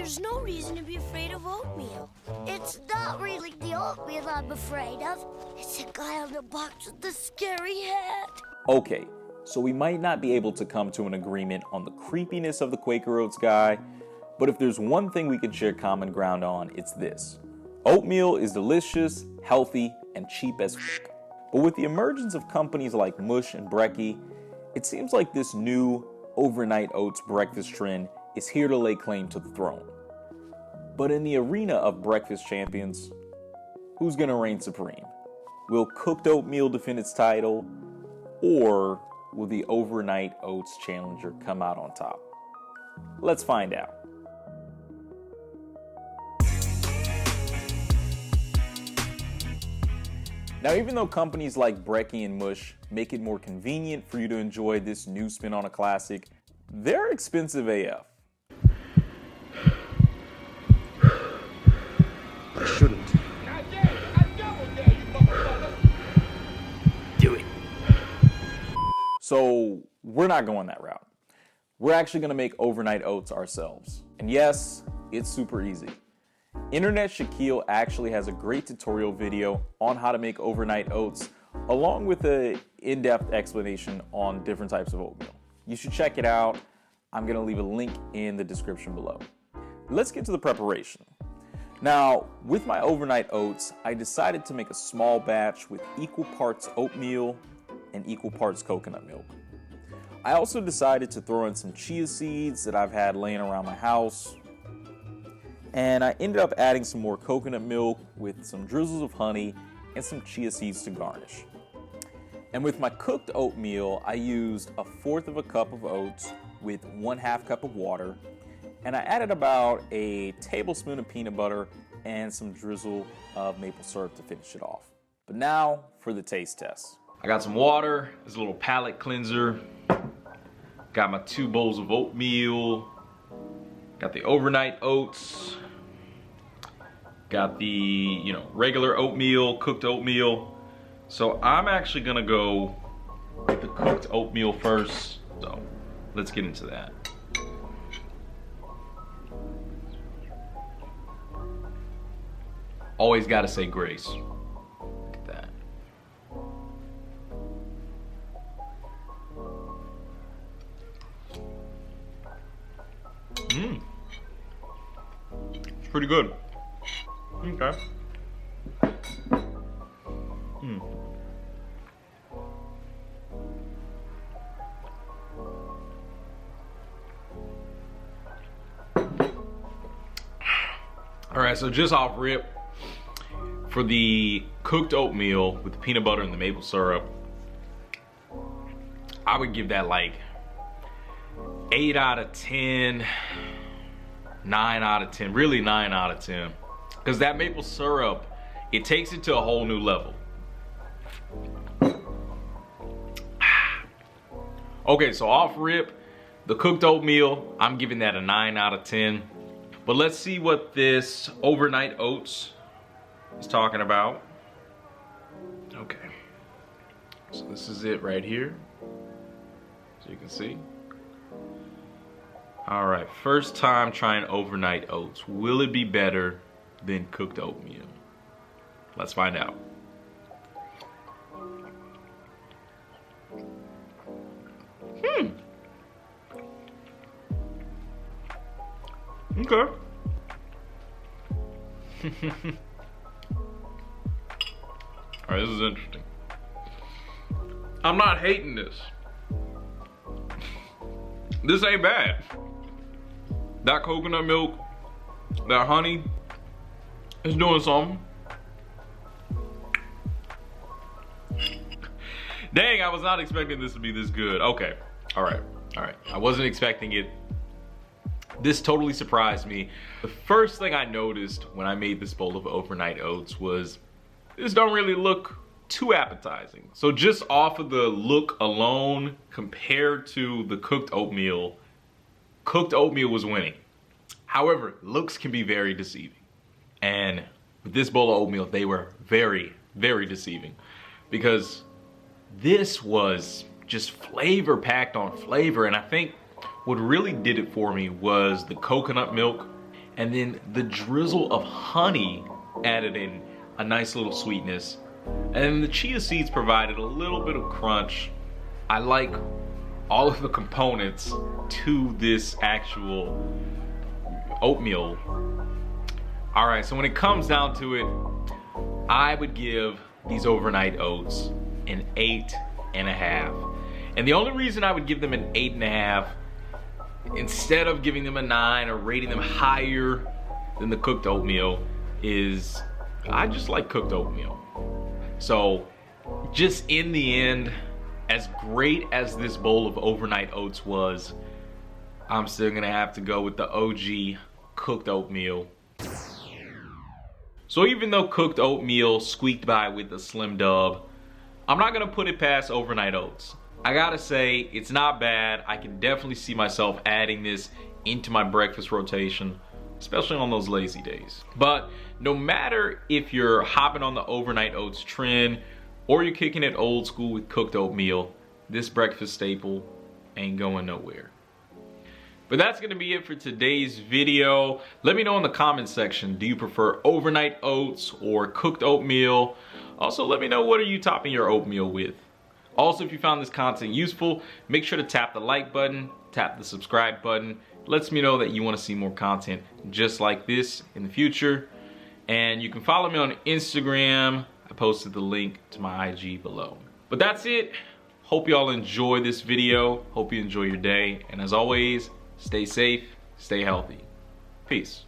there's no reason to be afraid of oatmeal. It's not really the oatmeal I'm afraid of. It's the guy on the box with the scary hat. Okay, so we might not be able to come to an agreement on the creepiness of the Quaker Oats guy, but if there's one thing we can share common ground on, it's this. Oatmeal is delicious, healthy, and cheap as f***. But with the emergence of companies like Mush and Brekkie, it seems like this new overnight oats breakfast trend is here to lay claim to the throne. But in the arena of breakfast champions, who's gonna reign supreme? Will Cooked Oatmeal defend its title, or will the overnight oats challenger come out on top? Let's find out. Now, even though companies like Brekkie and Mush make it more convenient for you to enjoy this new spin on a classic, they're expensive AF. I shouldn't. Do it. So we're not going that route. We're actually gonna make overnight oats ourselves. And yes, it's super easy. Internet Shaquille actually has a great tutorial video on how to make overnight oats, along with an in-depth explanation on different types of oatmeal. You should check it out. I'm gonna leave a link in the description below. Let's get to the preparation. Now, with my overnight oats, I decided to make a small batch with equal parts oatmeal and equal parts coconut milk. I also decided to throw in some chia seeds that I've had laying around my house. And I ended up adding some more coconut milk with some drizzles of honey and some chia seeds to garnish. And with my cooked oatmeal, I used 1/4 cup of oats with 1/2 cup of water. And I added about a tablespoon of peanut butter and some drizzle of maple syrup to finish it off. But now for the taste test. I got some water, this little palate cleanser. Got my 2 bowls of oatmeal. Got the overnight oats. Got the, regular oatmeal, cooked oatmeal. So I'm actually gonna go with the cooked oatmeal first. So let's get into that. Always gotta say grace. Look at that. It's pretty good. Okay. All right, so just off rip, for the cooked oatmeal with the peanut butter and the maple syrup, I would give that like 8 out of 10, 9 out of 10, really 9 out of 10. Because that maple syrup, it takes it to a whole new level. Okay, so off rip, the cooked oatmeal, I'm giving that a 9 out of 10. But let's see what this overnight oats is talking about. Okay, so this is it right here, so you can see. All right, first time trying overnight oats. Will it be better than cooked oatmeal? Let's find out. Okay. All right, this is interesting. I'm not hating this. This ain't bad. That coconut milk, that honey, is doing something. Dang, I was not expecting this to be this good. Okay, all right. I wasn't expecting it. This totally surprised me. The first thing I noticed when I made this bowl of overnight oats was this don't really look too appetizing. So just off of the look alone, compared to the cooked oatmeal was winning. However, looks can be very deceiving. And with this bowl of oatmeal, they were very, very deceiving, because this was just flavor packed on flavor. And I think what really did it for me was the coconut milk and then the drizzle of honey added in a nice little sweetness, and then the chia seeds provided a little bit of crunch. I like all of the components to this actual oatmeal. All right, so when it comes down to it, I would give these overnight oats an 8.5. And the only reason I would give them an 8.5 instead of giving them a 9 or rating them higher than the cooked oatmeal is I just like cooked oatmeal. So just in the end, as great as this bowl of overnight oats was, I'm still gonna have to go with the OG cooked oatmeal. So even though cooked oatmeal squeaked by with a slim dub, I'm not gonna put it past overnight oats. I gotta say, it's not bad. I can definitely see myself adding this into my breakfast rotation, especially on those lazy days. But no matter if you're hopping on the overnight oats trend or you're kicking it old school with cooked oatmeal, this breakfast staple ain't going nowhere. But that's gonna be it for today's video. Let me know in the comment section, do you prefer overnight oats or cooked oatmeal? Also, let me know, what are you topping your oatmeal with? Also, if you found this content useful, make sure to tap the like button, tap the subscribe button. It lets me know that you want to see more content just like this in the future. And you can follow me on Instagram. I posted the link to my IG below. But that's it. Hope you all enjoy this video. Hope you enjoy your day. And as always, stay safe, stay healthy. Peace.